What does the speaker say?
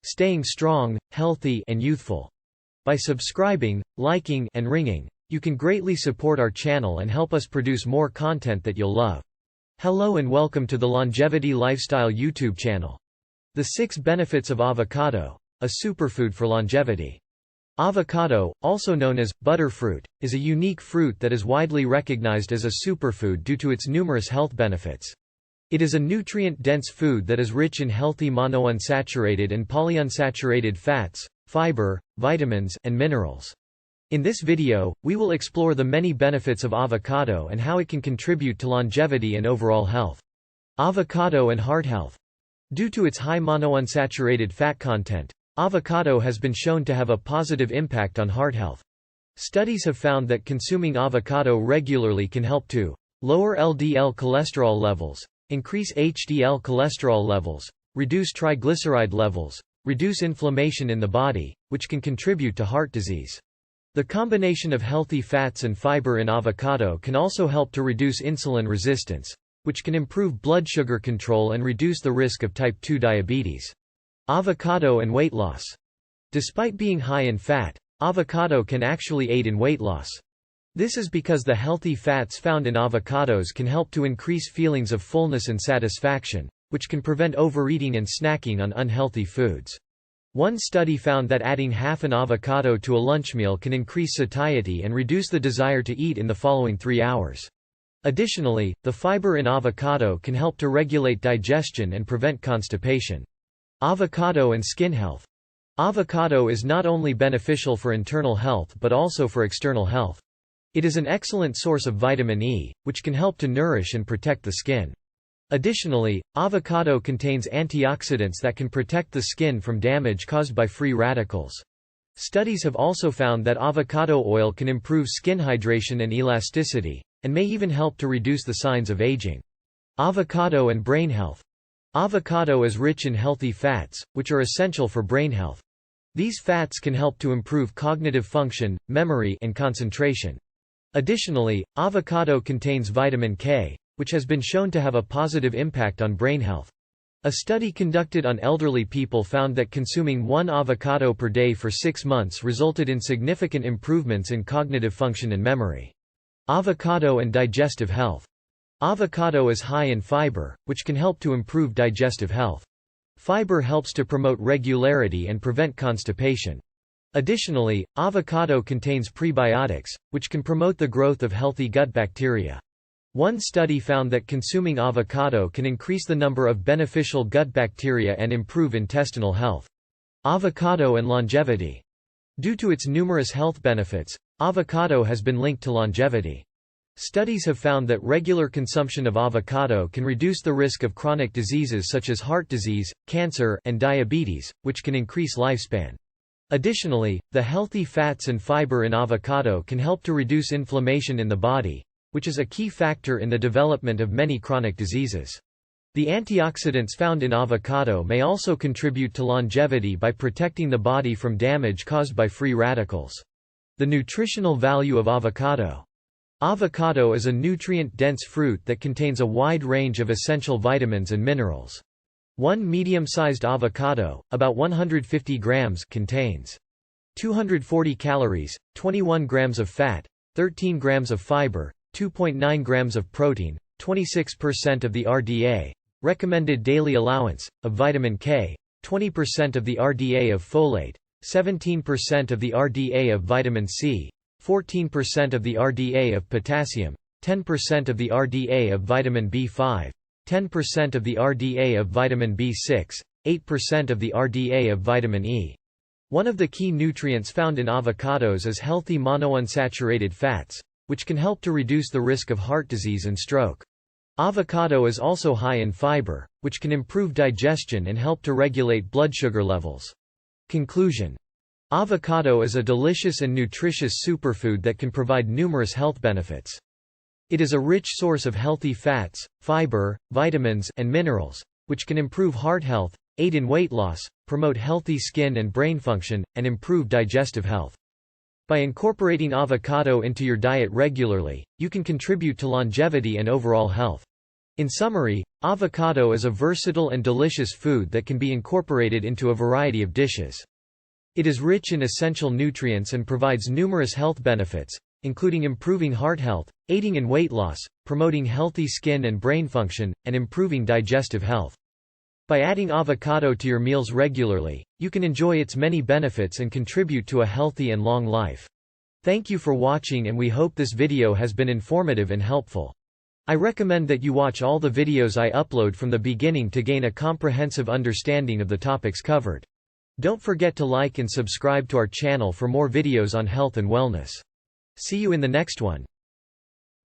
staying strong, healthy, and youthful. By subscribing, liking, and ringing, you can greatly support our channel and help us produce more content that you'll love. Hello and welcome to the Longevity Lifestyle YouTube channel. The 6 benefits of avocado, a superfood for longevity. Avocado, also known as butterfruit, is a unique fruit that is widely recognized as a superfood due to its numerous health benefits. It is a nutrient-dense food that is rich in healthy monounsaturated and polyunsaturated fats, fiber, vitamins, and minerals. In this video, we will explore the many benefits of avocado and how it can contribute to longevity and overall health. Avocado and heart health. Due to its high monounsaturated fat content, avocado has been shown to have a positive impact on heart health. Studies have found that consuming avocado regularly can help to lower LDL cholesterol levels, increase HDL cholesterol levels, reduce triglyceride levels, reduce inflammation in the body, which can contribute to heart disease. The combination of healthy fats and fiber in avocado can also help to reduce insulin resistance, which can improve blood sugar control and reduce the risk of type 2 diabetes. Avocado and weight loss. Despite being high in fat, avocado can actually aid in weight loss. This is because the healthy fats found in avocados can help to increase feelings of fullness and satisfaction, which can prevent overeating and snacking on unhealthy foods. One study found that adding half an avocado to a lunch meal can increase satiety and reduce the desire to eat in the following 3 hours. Additionally, the fiber in avocado can help to regulate digestion and prevent constipation. Avocado and skin health. Avocado is not only beneficial for internal health but also for external health. It is an excellent source of vitamin E, which can help to nourish and protect the skin. Additionally, avocado contains antioxidants that can protect the skin from damage caused by free radicals. Studies have also found that avocado oil can improve skin hydration and elasticity, and may even help to reduce the signs of aging. Avocado and brain health. Avocado is rich in healthy fats, which are essential for brain health. These fats can help to improve cognitive function, memory, and concentration. Additionally, avocado contains vitamin K, which has been shown to have a positive impact on brain health. A study conducted on elderly people found that consuming 1 avocado per day for 6 months resulted in significant improvements in cognitive function and memory. Avocado and digestive health. Avocado is high in fiber, which can help to improve digestive health. Fiber helps to promote regularity and prevent constipation. Additionally, avocado contains prebiotics, which can promote the growth of healthy gut bacteria. One study found that consuming avocado can increase the number of beneficial gut bacteria and improve intestinal health. Avocado and longevity. Due to its numerous health benefits, avocado has been linked to longevity. Studies have found that regular consumption of avocado can reduce the risk of chronic diseases such as heart disease, cancer, and diabetes, which can increase lifespan. Additionally, the healthy fats and fiber in avocado can help to reduce inflammation in the body, which is a key factor in the development of many chronic diseases. The antioxidants found in avocado may also contribute to longevity by protecting the body from damage caused by free radicals. The nutritional value of avocado. Avocado is a nutrient-dense fruit that contains a wide range of essential vitamins and minerals. One medium-sized avocado, about 150 grams, contains 240 calories, 21 grams of fat, 13 grams of fiber, 2.9 grams of protein, 26% of the RDA, recommended daily allowance, of vitamin K, 20% of the RDA of folate, 17% of the RDA of vitamin C, 14% of the RDA of potassium, 10% of the RDA of vitamin B5, 10% of the RDA of vitamin B6, 8% of the RDA of vitamin E. One of the key nutrients found in avocados is healthy monounsaturated fats, which can help to reduce the risk of heart disease and stroke. Avocado is also high in fiber, which can improve digestion and help to regulate blood sugar levels. Conclusion. Avocado is a delicious and nutritious superfood that can provide numerous health benefits. It is a rich source of healthy fats, fiber, vitamins, and minerals, which can improve heart health, aid in weight loss, promote healthy skin and brain function, and improve digestive health. By incorporating avocado into your diet regularly, you can contribute to longevity and overall health. In summary, avocado is a versatile and delicious food that can be incorporated into a variety of dishes. It is rich in essential nutrients and provides numerous health benefits, including improving heart health, aiding in weight loss, promoting healthy skin and brain function, and improving digestive health. By adding avocado to your meals regularly, you can enjoy its many benefits and contribute to a healthy and long life. Thank you for watching, and we hope this video has been informative and helpful. I recommend that you watch all the videos I upload from the beginning to gain a comprehensive understanding of the topics covered. Don't forget to like and subscribe to our channel for more videos on health and wellness. See you in the next one.